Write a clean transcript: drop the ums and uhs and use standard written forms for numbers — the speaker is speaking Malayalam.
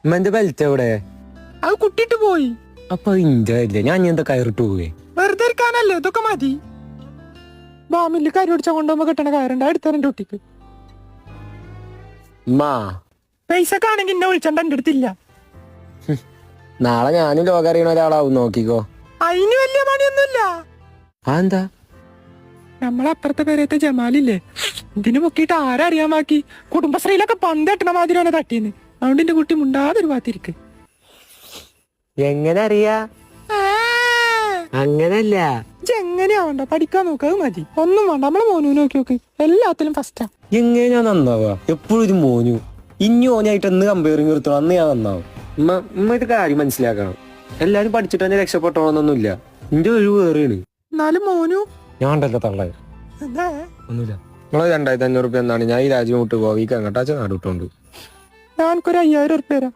ഉമ്മന്റെ ബെൽറ്റ് എവിടെ? അത് കുട്ടിട്ട് പോയി. അപ്പൊ ഇന്റെ ഇല്ലേ, ഞാൻ എന്താ കയറിട്ട് പോവേ? വെറുതെ ഇരിക്കാനല്ലേ, ഇതൊക്കെ മതി. ബാമില് കരി പിടിച്ച കൊണ്ടുപോകുമ്പോ കിട്ടണ കയറുണ്ട്, അടുത്തരൻ്റെ കുട്ടിക്ക്. പൈസക്കാണെങ്കിൽ എന്നെ വിളിച്ചണ്ട, എന്റെ അടുത്തില്ല. നാളെ ഞാനും ലോകം അറിയണ ഒരാളാവും, നോക്കിക്കോ. അതിന് വലിയ പണിയൊന്നുമില്ല. എന്താ? നമ്മളപ്പുറത്തെ പേരത്തെ ജമാലില്ലേ, ഇതിന് പൊക്കിയിട്ട് ആരറിയാൻ ബാക്കി. കുടുംബശ്രീയിലൊക്കെ പന്തട്ടണ മാതിരിയാണ് തട്ടീന്ന്. അതുകൊണ്ട് എന്റെ കുട്ടി മുണ്ടാതൊരു ഭാഗത്തിരിക്ക്. എങ്ങനെ അറിയാ? അങ്ങനല്ല, എങ്ങനെയാവണ്ട, പഠിക്കാൻ നോക്കുക മതി. ഒന്നും വേണ്ട, നമ്മളെ മോനു നോക്കി നോക്ക്, എല്ലാത്തിലും ഫസ്റ്റാ. എങ്ങനെയാ നന്നാവാ? എപ്പോഴും ഇത് മോനു ഇനി ഓനായിട്ട് എന്ന് കമ്പയറിങ് നിർത്തണം, അന്ന് ഞാൻ നന്നാവും. ഉമ്മ ഇത് കാര്യം മനസ്സിലാക്കണം. എല്ലാരും പഠിച്ചിട്ട് തന്നെ രക്ഷപ്പെട്ടോളന്നൊന്നുമില്ല. എന്റെ ഒഴിവ് വേറെയാണ്. എന്നാലും മോനു ഞാൻ ഉണ്ടല്ലോ തള്ള. ഒന്നുമില്ല. നിങ്ങള് 2500 എന്നാണ് ഞാൻ ഈ രാജ്യം വിട്ട് പോയി. അങ്ങോട്ടാച്ച നാട് വിട്ടോണ്ട് ഞാനൊരു 5000 ഉറുപ്പ്യ തരാം.